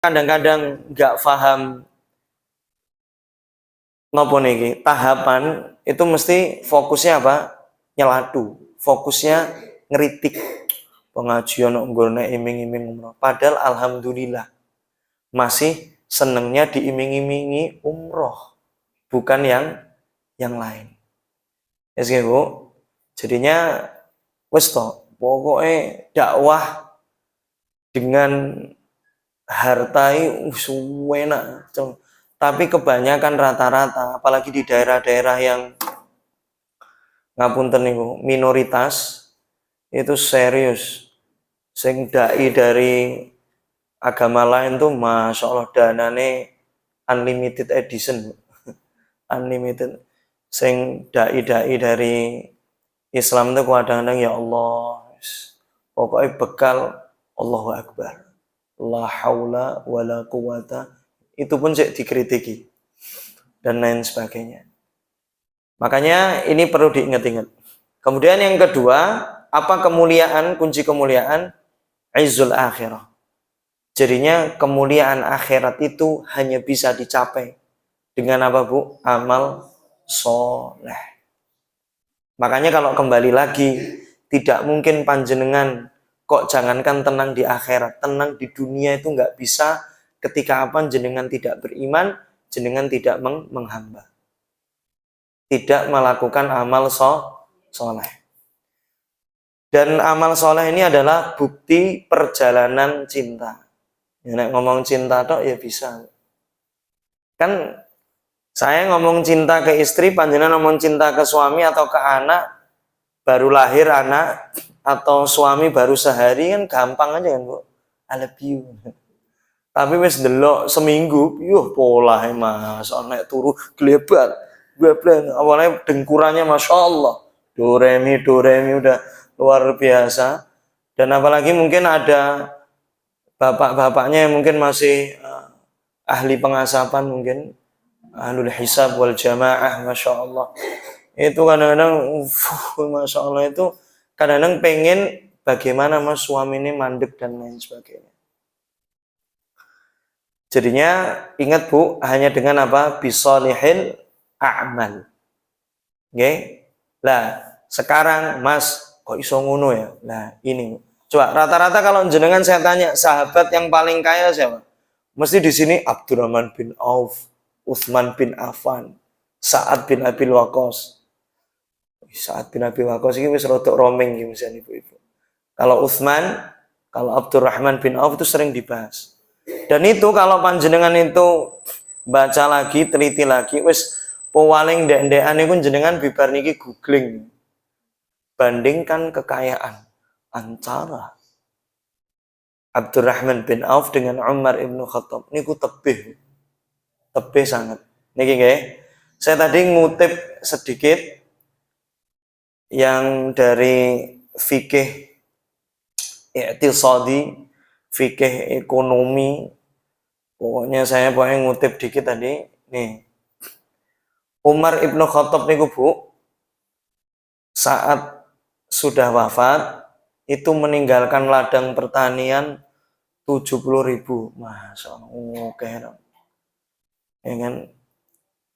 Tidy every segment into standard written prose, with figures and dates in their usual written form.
kadang-kadang nggak paham nopo niki tahapan itu mesti fokusnya apa? Nyelatu, fokusnya ngeritik pengajian nggone iming-iming umroh. Padahal alhamdulillah masih senengnya diiming-imingi umroh, bukan yang lain. Ya yes, Bu. Jadinya wes toh, pokoknya dakwah dengan harta itu enak. Tapi kebanyakan rata-rata, apalagi di daerah-daerah yang ngapunten niku minoritas itu serius. Sing dai dari agama lain tuh masya Allah danane unlimited edition, unlimited. Sing dai-dai dari Islam tuh kadang-kadang ya Allah, pokoknya bekal Allahu Akbar, la haula wala quwata, itu pun saya dikritiki dan lain sebagainya. Makanya ini perlu diingat-ingat. Kemudian yang kedua, apa kemuliaan, kunci kemuliaan? Izzul akhirah. Jadinya kemuliaan akhirat itu hanya bisa dicapai dengan apa, Bu? Amal soleh. Makanya kalau kembali lagi, tidak mungkin panjenengan kok jangankan tenang di akhirat, tenang di dunia itu nggak bisa ketika apa jenengan tidak beriman, jenengan tidak menghamba, tidak melakukan amal soleh. Dan amal soleh ini adalah bukti perjalanan cinta. Ya, nek ngomong cinta tok ya bisa. Kan saya ngomong cinta ke istri, panjenengan ngomong cinta ke suami atau ke anak, baru lahir anak atau suami baru sehari kan gampang aja kan, Bu. I love you. Tapi wis delok seminggu, yuh pola Mas, nek turu glebat. Awalnya dengkurannya Masya Allah. Do re mi udah luar biasa. Dan apalagi mungkin ada bapak-bapaknya yang mungkin masih ahli pengasapan, mungkin ahlul hisab wal jamaah, Masya Allah. Itu kadang-kadang Masya Allah, itu kadang-kadang pengen bagaimana Mas suami ini mandek dan lain sebagainya. Jadinya ingat Bu, hanya dengan apa? Bisolihil a'mal. Oke? Lah, sekarang Mas kok iso ngono ya? Nah, ini. Coba rata-rata kalau jenengan saya tanya, sahabat yang paling kaya siapa? Mesti di sini Abdurrahman bin Auf, Utsman bin Affan, Sa'ad bin Abil Waqqas. Sa'ad bin Abil Waqqas ini wis rodok romeng iki misalnya ibu-ibu. Kalau Utsman, kalau Abdurrahman bin Auf itu sering dibahas. Dan itu kalau panjenengan itu baca lagi, teliti lagi, wis paling ndek-ndekan iku jenengan bibar niki googling. Bandingkan kekayaan antara Abdurrahman bin Auf dengan Umar ibnu Khattab. Niku tebih sangat. Niki nggih. Saya tadi ngutip sedikit yang dari fikih i'tisadi, fikih ekonomi. Pokoknya saya ngutip dikit tadi. Nih. Umar ibnu Khattab niku Bu, saat sudah wafat itu meninggalkan ladang pertanian 70.000. Masya Allah, oke. Ya kan?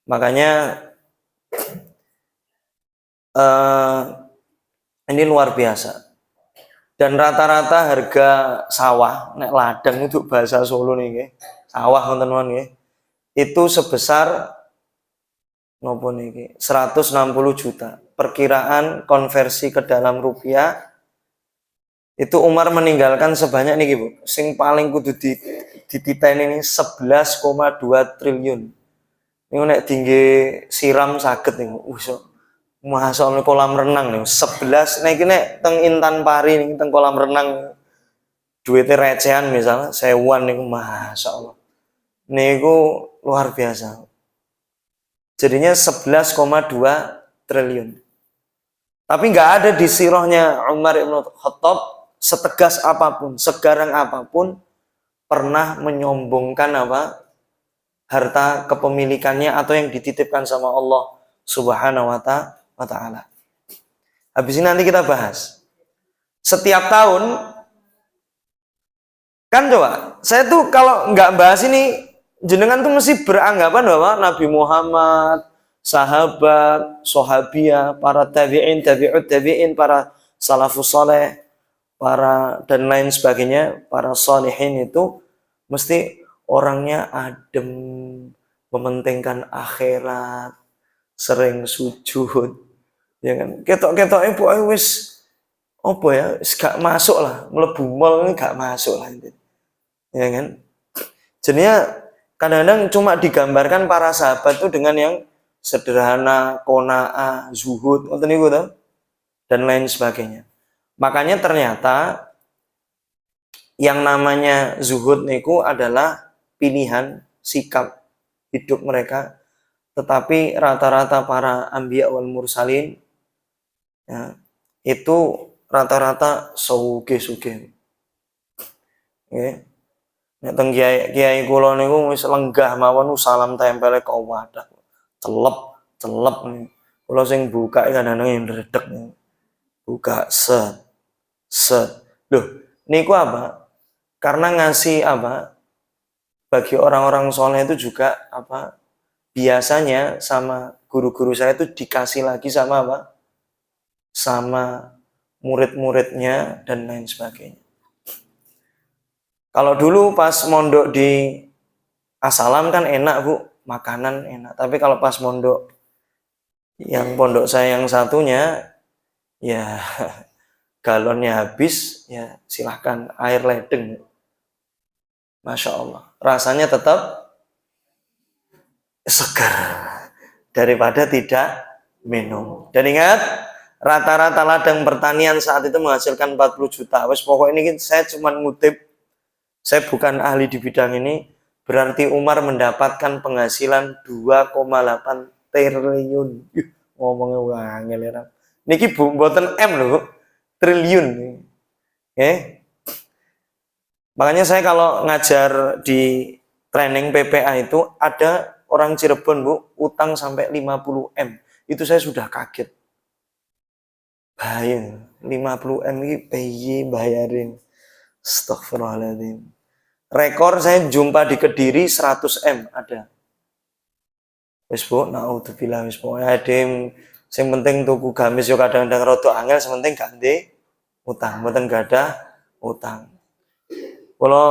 Makanya ini luar biasa. Dan rata-rata harga sawah, nek ladang itu bahasa Solo nih, sawah teman-teman nggih, itu sebesar nopo niki 160 juta. Perkiraan konversi ke dalam rupiah itu Umar meninggalkan sebanyak niki Bu. Sing paling kudu dititen ini 11,2 triliun. Ini nek tinggi siram saged nih. Masa kolam renang nih 11 nek teng Intan Pari nih teng kolam renang duitnya recehan misalnya sewaan nih, Masya Allah. Niku luar biasa. Jadinya 11,2 triliun. Tapi nggak ada di sirahnya Umar ibn Khattab setegas apapun, segarang apapun pernah menyombongkan apa harta kepemilikannya atau yang dititipkan sama Allah Subhanahu wa Ta'ala. Habis ini nanti kita bahas. Setiap tahun Kan coba, saya tuh kalau nggak bahas ini, jenengan tuh mesti beranggapan bahwa Nabi Muhammad, sahabat, sahabiah, para tabi'in, tabi'ut tabi'in, para salafus saleh, para dan lain sebagainya, para salihin itu mesti orangnya adem, mementingkan akhirat, sering sujud, ya kan? Ketok-ketoknya pokoknya wis apa ya, gak masuk lah, mlebu mall ini gak masuk lah itu. Ya kan? Jadinya kadang-kadang cuma digambarkan para sahabat itu dengan yang sederhana, qanaah, zuhud, ngoten niku to, dan lain sebagainya. Makanya ternyata yang namanya zuhud niku adalah pilihan sikap hidup mereka, tetapi rata-rata para anbiya wal mursalin ya, itu rata-rata sugih-sugih. Nggih. Nek teng kiai kula niku wis lenggah mawon salam tempele kok wadah. Celep nih. Kula sing buka kadang-kadang ndredeg. Buka set. Loh, niku apa? Karena ngasih apa? Bagi orang-orang soleh itu juga apa? Biasanya sama guru-guru saya itu dikasih lagi sama apa? Sama murid-muridnya dan lain sebagainya. Kalau dulu pas mondok di Asalam kan enak Bu, makanan enak. Tapi kalau pas mondok yang pondok saya yang satunya, ya galonnya habis, ya silahkan air ledeng. Masya Allah, rasanya tetap segar daripada tidak minum. Dan ingat, rata-rata ladang pertanian saat itu menghasilkan 40 juta. Wes pokok ini saya cuma ngutip, saya bukan ahli di bidang ini, berarti Umar mendapatkan penghasilan 2,8 triliun. Ngomongnya wangel ya. Niki mboten M loh, triliun. Makanya saya kalau ngajar di training PPA itu ada orang Cirebon Bu, utang sampai 50 M. Itu saya sudah kaget. Bahaya, 50 M ini PY bayarin. Astagfirullahaladzim. Rekor saya jumpa di Kediri 100 M ada. Wis Bu, naudzubillah wis pokoke adem sing penting tuku gamis yo kadang-kadang rada angel, sing penting gak ndek utang, mboten gadah utang. Kalau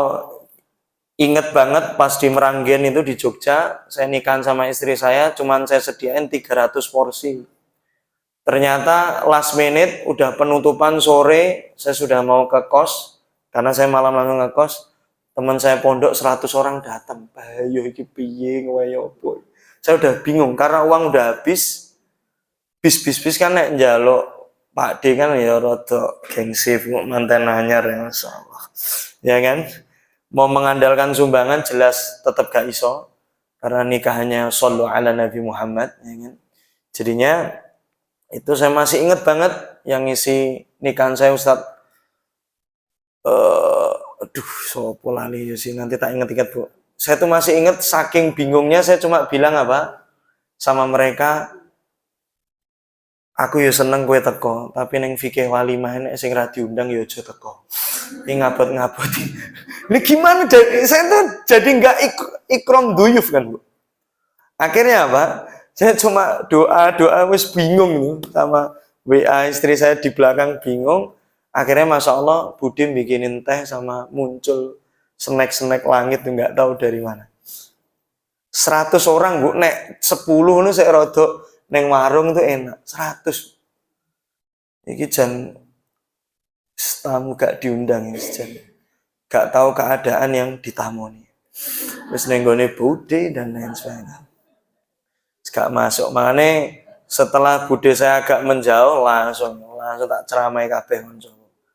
inget banget pas di Meranggen itu di Jogja, saya nikahan sama istri saya, cuman saya sediain 300 porsi. Ternyata last minute udah penutupan sore, saya sudah mau ke kos, karena saya malam langsung ke kos, teman saya pondok 100 orang datang. Ayo iki piye ngoyo boy. Saya udah bingung karena uang udah habis. Bis kan nek njaluk Pak D kan ya rada gengsi manten anyar ya masyaallah. Ya kan? Mau mengandalkan sumbangan jelas tetap gak iso karena nikahannya shollu ala Nabi Muhammad ya kan? Jadinya itu saya masih ingat banget yang ngisi nikahan saya Ustadz aduh sopo lali sih nanti tak inget-inget Bu. Saya tuh masih inget saking bingungnya saya cuma bilang apa sama mereka, aku ya seneng kue teko, tapi neng fikih walimah nek sing ra diundang ya aja teko. Ini ngabot-ngabot. Ini gimana? Saya tuh jadi nggak ikrom duyuf kan Bu. Akhirnya apa? Saya cuma doa wis bingung tuh sama WA istri saya di belakang bingung. Akhirnya Masya Allah Budim bikinin teh sama muncul snack langit tuh nggak tahu dari mana. 100 orang Bu, nek 10 nih saya rodok neng warung tuh enak. 100. Iki jan tamu gak diundang ya jan. Gak tahu keadaan yang ditamoni. Terus nenggone Bude dan lain sebagainya. Gak masuk. Makanya setelah Bude saya agak menjauh langsung tak ceramai kabeh konco.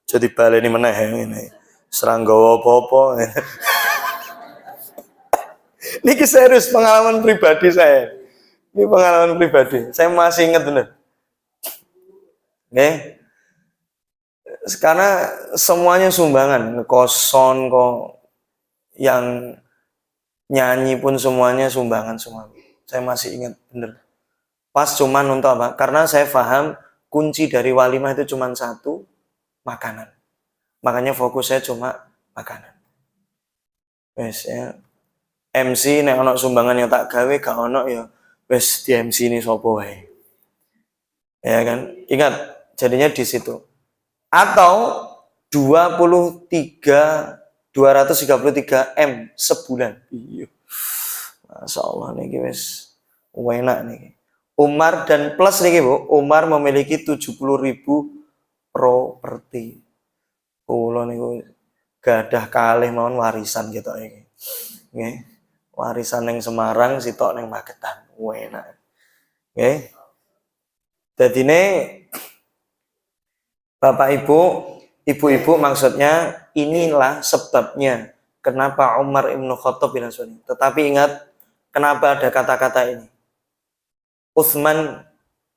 Jadi baleni meneh ngene. Serang gawa apa-apa. Niki serius pengalaman pribadi saya. Ini pengalaman pribadi. Saya masih ingat benar. Oke. Karena semuanya sumbangan, koson kok yang nyanyi pun semuanya sumbangan semua. Saya masih ingat bener. Pas cuman untuk apa? Karena saya paham kunci dari walimah itu cuma satu, makanan. Makanya fokus saya cuma makanan. Wes ya. MC nek ono sumbangan yang tak gawe gak ono ya wes di MC ini sopo wae. Ya kan? Ingat, jadinya di situ. Atau 233 M sebulan. Iya. Masya Allah nih wes enak nih. Umar dan plus nih Bu, Umar memiliki 70.000 properti. Kulo niku gadah kalih mawon warisan gitu iki. Nggih. Warisan neng Semarang, sitok neng Magetan. Enak. Nggih. Dadine Bapak Ibu, Ibu-ibu maksudnya inilah sebabnya kenapa Umar Ibn Khattab bilang seperti. Tetapi ingat kenapa ada kata-kata ini. Utsman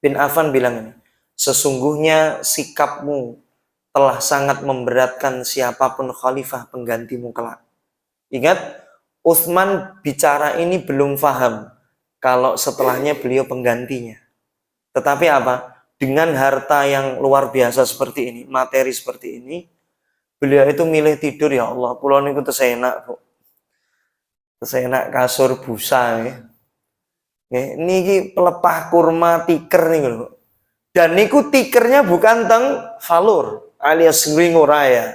bin Affan bilang ini, sesungguhnya sikapmu telah sangat memberatkan siapapun khalifah penggantimu kelak. Ingat, Utsman bicara ini belum paham kalau setelahnya beliau penggantinya. Tetapi apa? Dengan harta yang luar biasa seperti ini, materi seperti ini, beliau itu milih tidur, ya Allah, pulau niku tesenak, Bu. Tesenak kasur busa ya. Niki pelepah kurma tiker nih lho. Dan niku tikernya bukan teng Valur alias Ringuraya,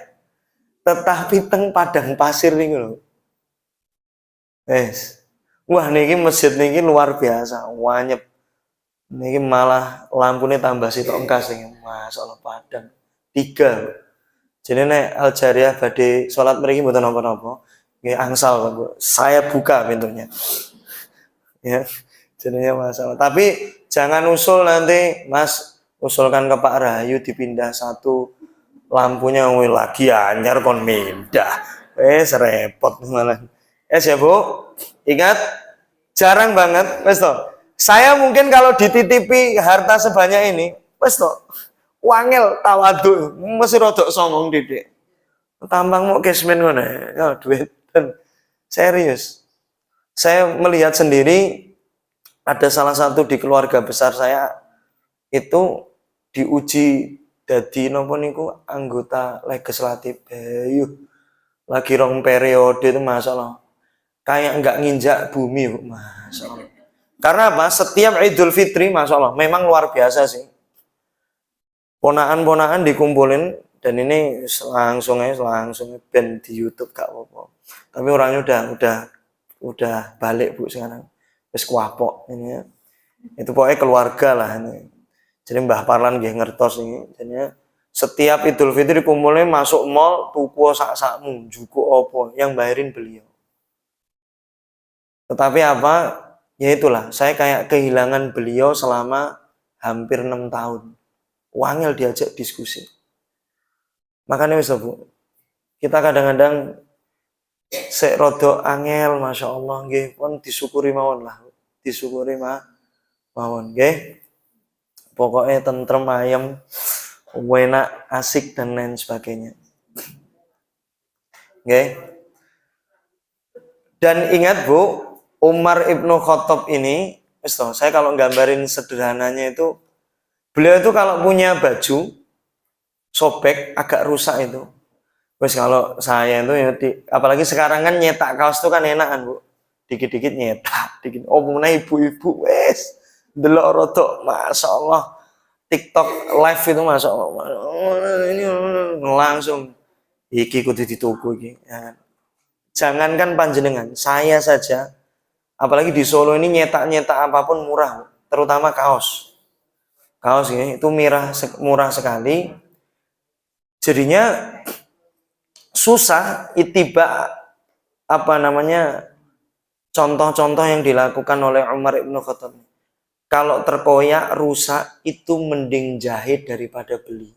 tetapi teng padang pasir nih lho. Wah niki masjid niki luar biasa, wanyep. Niki malah lampunya tambah sitok engkas nih, Masya Allah padang 3. Jadi nek Al-Jariyah badhe sholat mriki mboten napa-napa. Nggih angsal Bu. Saya buka pintunya. Ya. Jadinya masalah. Tapi jangan usul nanti Mas usulkan ke Pak Rahayu dipindah satu lampunya lagi anyar kon mindah. Repot malah. Ya Bu. Ingat jarang banget wes toh. Saya mungkin kalau dititipi harta sebanyak ini, wes toh, wangel tawadu, mesti rodok songong didik. Tambang mau casement ngono ya, duit dan serius. Saya melihat sendiri ada salah satu di keluarga besar saya itu diuji dadi nopo niku anggota legislatif. Lagi rong periode itu masalah. Kayak enggak nginjak bumi, masalah. Karena apa? Setiap Idul Fitri, Masya Allah, memang luar biasa sih. Ponaan-ponaan dikumpulin, dan ini langsung band di YouTube gak apa-apa. Tapi orangnya udah balik Bu sekarang. Wis kuapok ini ya. Itu pokoknya keluarga lah ini. Jadi Mbah Parlan nggih ngertos ini. Jadi setiap Idul Fitri kumpulnya masuk mall, tuku sak-sakmu, juku opo, yang bayarin beliau. Tetapi apa? Ya itulah, saya kayak kehilangan beliau selama hampir 6 tahun. Wangel diajak diskusi. Makanya wis Bu, kita kadang-kadang sek rodok angel, Masya Allah, nggih, pun disyukuri mawon lah. Disyukuri mawon, nggih. Pokoknya tentrem ayem, enak, asik dan lain sebagainya. Nggih. Dan ingat Bu, Umar Ibnu Khattab ini, saya kalau gambarin sederhananya itu, beliau itu kalau punya baju sobek agak rusak itu, kalau saya itu ya, apalagi sekarang kan nyetak kaos itu kan enak kan Bu, dikit-dikit nyetak, dikit. Oh mana ibu-ibu, delok rodok, Masya Allah, TikTok live itu Masya Allah, ini langsung iki kudu dituku iki. Ya. Jangankan panjenengan, saya saja. Apalagi di Solo ini nyetak-nyetak apapun murah, terutama kaos. Kaos ini itu murah sekali. Jadinya susah itiba contoh-contoh yang dilakukan oleh Umar Ibn Khattab. Kalau terkoyak rusak itu mending jahit daripada beli.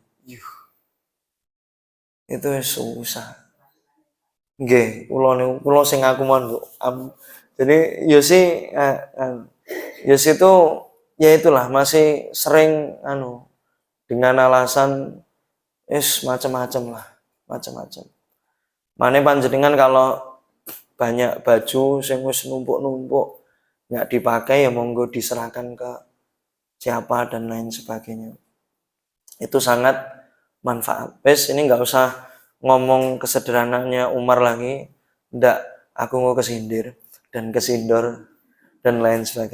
Itu susah. Nggih, kula sing aku mohon Bu. Jadi Yosi itu ya itulah masih sering dengan alasan macam-macam lah, macam-macam. Mane panjenengan kalau banyak baju sing wis numpuk-numpuk nggak dipakai ya monggo diserahkan ke siapa dan lain sebagainya. Itu sangat manfaat. Ini nggak usah ngomong kesederhanaannya Umar lagi, ndak aku mau kesindir dan kesindor dan lain sebagainya.